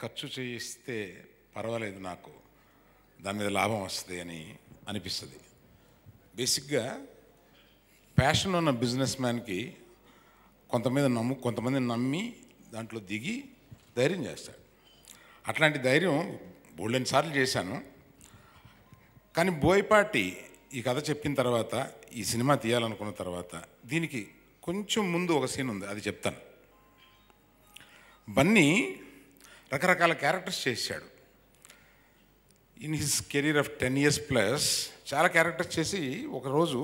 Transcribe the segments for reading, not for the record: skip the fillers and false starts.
ఖర్చు చేయిస్తే పర్వాలేదు, నాకు దాని మీద లాభం వస్తుంది అని అనిపిస్తుంది. బేసిక్గా ప్యాషన్ ఉన్న బిజినెస్ మ్యాన్కి కొంతమంది నమ్మి దాంట్లో దిగి ధైర్యం చేస్తాడు. అట్లాంటి ధైర్యం బోల్డెన్ సార్లు చేశాను. కానీ బోయపాటి ఈ కథ చెప్పిన తర్వాత, ఈ సినిమా తీయాలనుకున్న తర్వాత, దీనికి కొంచెం ముందు ఒక సీన్ ఉంది, అది చెప్తాను. బన్నీ రకరకాల క్యారెక్టర్స్ చేశాడు. In his career of 10 years plus చాలా క్యారెక్టర్స్ చేసి ఒకరోజు,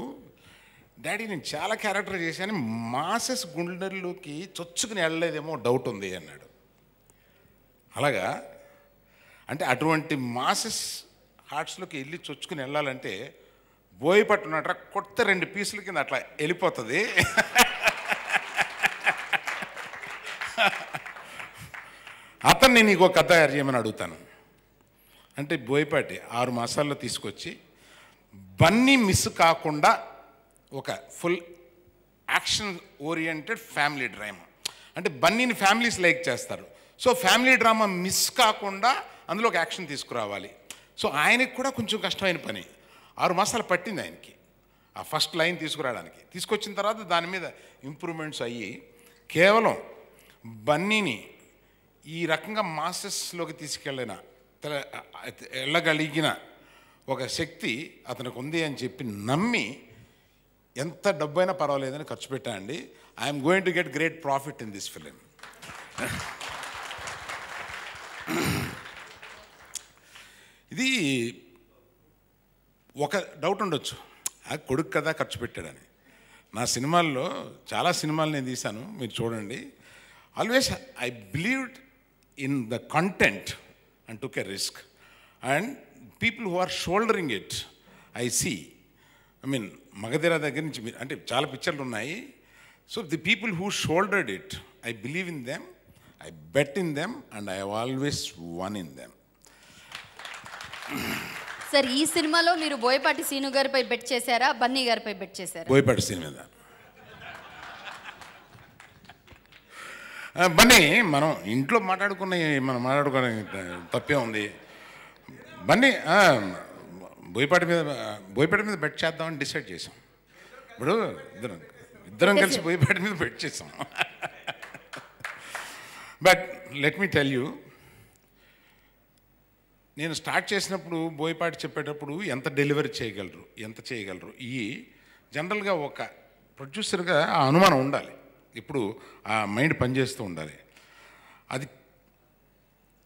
డాడీ నేను చాలా క్యారెక్టర్ చేశాను, మాసెస్ గుండెల్లోకి చొచ్చుకుని వెళ్ళలేదేమో డౌట్ ఉంది అన్నాడు. అలాగా అంటే అటువంటి మాసెస్ హార్ట్స్లోకి వెళ్ళి చొచ్చుకుని వెళ్ళాలంటే బోయపాటి ఉన్నట్రా కొత్త 2 పీసుల కింద అట్లా వెళ్ళిపోతుంది. అతన్ని నీకు కథ తయారు చేయమని అడుగుతాను అంటే బోయపాటి 6 మాసాల్లో తీసుకొచ్చి బన్నీ మిస్ కాకుండా ఒక full action oriented family drama. అంటే బన్నీని ఫ్యామిలీస్ లైక్ చేస్తారు. సో ఫ్యామిలీ డ్రామా మిస్ కాకుండా అందులో ఒక యాక్షన్ తీసుకురావాలి. సో ఆయనకి కూడా కొంచెం కష్టమైన పని. 6 మాసాలు పట్టింది ఆయనకి ఆ ఫస్ట్ లైన్ తీసుకురావడానికి. తీసుకొచ్చిన తర్వాత దాని మీద ఇంప్రూవ్మెంట్స్ అయ్యి కేవలం బన్నీని ఈ రకంగా మాసెస్లోకి వెళ్ళగలిగిన ఒక శక్తి అతనికి ఉంది అని చెప్పి నమ్మి ఎంత డబ్బైనా పర్వాలేదని ఖర్చు పెట్టా అండి. I'm going to get great profit in this film. ఇది ఒక డౌట్ ఉండొచ్చు, ఆ కొడుకు కదా ఖర్చు పెట్టాడని. నా సినిమాల్లో చాలా సినిమాలు నేను తీశాను, మీరు చూడండి. Always I believed in the content and took a risk. And people who are shouldering it I see. I mean Magadheera దగ్గర నుంచి అంటే చాలా పిక్చర్లు ఉన్నాయి. So the people who shouldered it, I believe in them, I bet in them and I always won in them. Sir, ఈ సినిమాలో మీరు Boyapati scene గారిపై బెట్ చేశారా, బన్నీ గారిపై బెట్ చేశారా? బోయపాటి సీను మీద. బన్నీ మనం ఇంట్లో మనం మాట్లాడుకునే తప్పే ఉంది. బన్నీ బోయపాటి మీద బెట్ చేద్దామని డిసైడ్ చేసాం. ఇప్పుడు ఇద్దరం కలిసి బోయపాటి మీద బెట్ చేసాం. But let me tell you, నేను స్టార్ట్ చేసినప్పుడు బోయపాటి చెప్పేటప్పుడు ఎంత డెలివరీ చేయగలరు ఈ జనరల్గా ఒక ప్రొడ్యూసర్గా ఆ అనుమానం ఉండాలి. ఇప్పుడు ఆ మైండ్ పనిచేస్తూ ఉండాలి. అది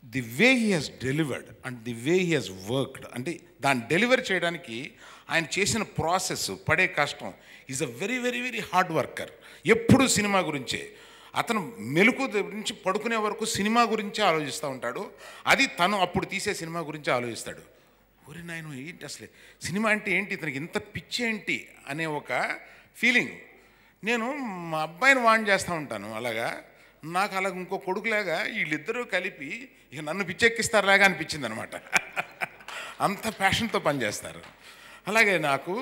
the way he has delivered and the way he has worked, అంటే దాన్ని డెలివర్ చేయడానికి ఆయన చేసిన ప్రాసెస్, పడే కష్టం. Is a very very very hard worker. ఎప్పుడు సినిమా గురించే, అతను మెలకు నుంచి పడుకునే వరకు సినిమా గురించే ఆలోచిస్తూ ఉంటాడు. అది తను అప్పుడు తీసే సినిమా గురించే ఆలోచిస్తాడు. ఒరి నాయన ఏంటి అసలే సినిమా అంటే ఏంటి, ఇతనికి ఇంత పిచ్చి ఏంటి అనే ఒక ఫీలింగ్. నేను మా అబ్బాయిని వాన్ చేస్తూ ఉంటాను. అలాగా నాకు అలాగ ఇంకో కొడుకులాగా వీళ్ళిద్దరూ కలిపి ఇక నన్ను పిచ్చెక్కిస్తారులాగా అనిపించింది అనమాట. అంత ప్యాషన్తో పనిచేస్తారు. అలాగే నాకు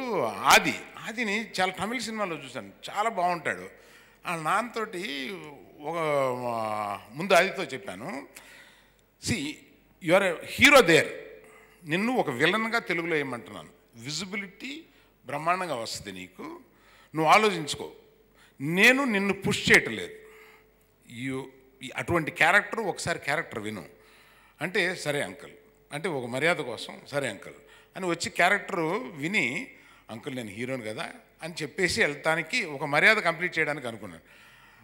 ఆదిని చాలా తమిళ సినిమాలో చూశాను, చాలా బాగుంటాడు. ఆ నాన్నతోటి ఒక ముందు ఆదితో చెప్పాను, see you are a hero there, నిన్ను ఒక విలన్గా తెలుగులో వేయమంటున్నాను. విజిబిలిటీ బ్రహ్మాండంగా వస్తుంది నీకు, నువ్వు ఆలోచించుకో. నేను నిన్ను పుష్ చేయటం లేదు. అటువంటి క్యారెక్టర్ ఒకసారి క్యారెక్టర్ విను అంటే సరే అంకుల్, అంటే ఒక మర్యాద కోసం సరే అంకుల్ అని వచ్చి క్యారెక్టరు విని, అంకుల్ నేను హీరోని కదా అని చెప్పేసి వెళ్తానికి ఒక మర్యాద కంప్లీట్ చేయడానికి అనుకున్నాను.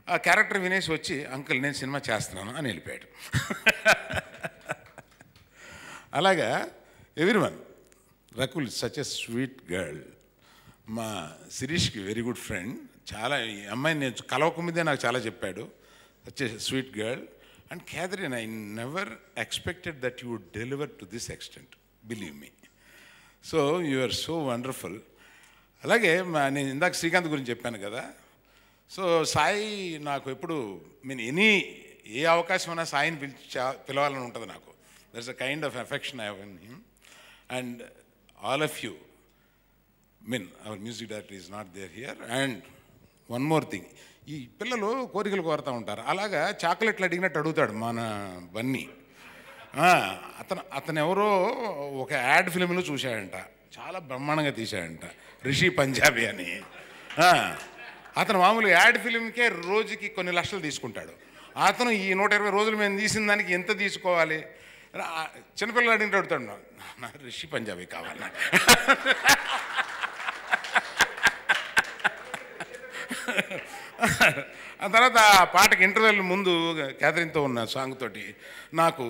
ఆ క్యారెక్టర్ వినేసి వచ్చి అంకుల్ నేను సినిమా చేస్తున్నాను అని వెళ్ళిపోయాడు. అలాగా everyone, Rakul such a sweet girl. మా శిరీష్కి వెరీ గుడ్ ఫ్రెండ్. చాలా ఈ అమ్మాయిని నేను కలవకముందే నాకు చాలా చెప్పాడు, such a sweet girl. And Catherine, I never expected that you would deliver to this extent, believe me. So you are so wonderful. అలాగే నేను ఇందాక శ్రీకాంత్ గురించి చెప్పాను కదా. సో సాయి నాకు ఎప్పుడు ఏ అవకాశం అయినా సాయిని పిలవాలని ఉంటుంది నాకు. There is a kind of affection I have in him. And all of you, our music director is not there here. And one more thing, ఈ పిల్లలు కోరికలు కోరుతూ ఉంటారు. అలాగా చాక్లెట్లు అడిగినట్టు అడుగుతాడు మన బన్నీ. అతను ఎవరో ఒక యాడ్ ఫిల్మ్లో చూశాడంట, చాలా బ్రహ్మాండంగా తీశాడంట, రిషి పంజాబీ అని. అతను మామూలుగా యాడ్ ఫిల్మ్కే రోజుకి కొన్ని లక్షలు తీసుకుంటాడు. అతను ఈ 120 రోజులు మేము తీసిన దానికి ఎంత తీసుకోవాలి? చిన్నపిల్లలు అడిగినట్టు అడుగుతాడు, నా రిషి పంజాబీ కావాలి. ఆ తర్వాత ఆ పాటకి ఇంటర్వెల్ ముందు క్యాథరిన్తో ఉన్న సాంగ్ తోటి నాకు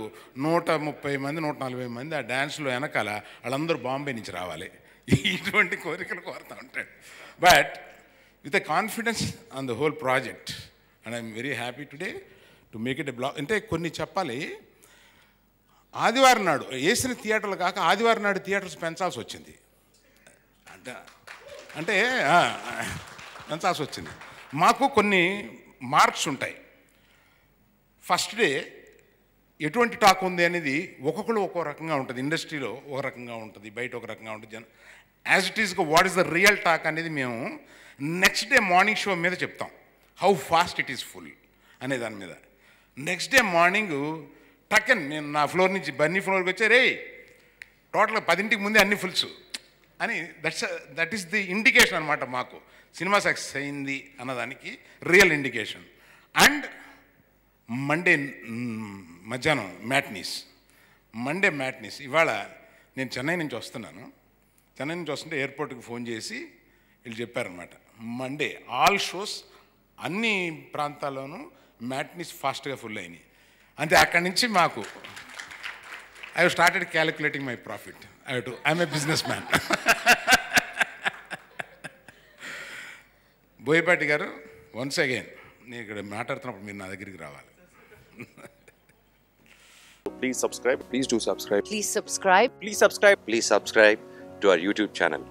130 మంది 140 మంది ఆ డ్యాన్స్లో వెనకాల వాళ్ళందరూ బాంబే నుంచి రావాలి, ఇటువంటి కోరికలు కోరుతూ ఉంటాడు. But with a confidence on the whole project and I'm very happy today to make it a blog. అంటే కొన్ని చెప్పాలి, ఆదివారం నాడు వేసిన థియేటర్లు కాక ఆదివారం నాడు థియేటర్స్ పెంచాల్సి వచ్చింది. అంటే పెంచాల్సి వచ్చింది. మాకు కొన్ని మార్క్స్ ఉంటాయి. ఫస్ట్ డే ఎటువంటి టాక్ ఉంది అనేది ఒక్కొక్కరు ఒక్కో రకంగా ఉంటుంది. ఇండస్ట్రీలో ఒక రకంగా ఉంటుంది, బయట ఒక రకంగా ఉంటుంది. యాజ్ ఇట్ ఈస్గా what is the real talk అనేది మేము నెక్స్ట్ డే మార్నింగ్ షో మీద చెప్తాం. How fast it is full అనే దాని మీద. నెక్స్ట్ డే మార్నింగ్ టక్కన్ నేను నా ఫ్లోర్ నుంచి బన్నీ ఫ్లోర్కి వచ్చే, రే టోటల్గా 10ంటికి ముందే అన్ని ఫుల్స్ అని. దట్ ఈస్ ది ఇండికేషన్ అనమాట మాకు సినిమా సక్సెస్ అయింది అన్నదానికి రియల్ ఇండికేషన్. అండ్ మండే మధ్యాహ్నం మండే మ్యాట్నీస్. ఇవాళ నేను చెన్నై నుంచి వస్తున్నాను. చెన్నై నుంచి వస్తుంటే ఎయిర్పోర్ట్కి ఫోన్ చేసి వీళ్ళు చెప్పారనమాట, మండే ఆల్ షోస్ అన్ని ప్రాంతాల్లోనూ మ్యాట్నీస్ ఫాస్ట్గా ఫుల్ అయినాయి. అంతే అక్కడి నుంచి మాకు I started calculating my profit. I'm a business man. Boyapati గారు, వన్స్ అగైన్ నేను ఇక్కడ మాట్లాడుతున్నప్పుడు మీరు నా దగ్గరికి రావాలి. Please subscribe. Please do subscribe. Please subscribe. Please subscribe. Please subscribe to our YouTube channel.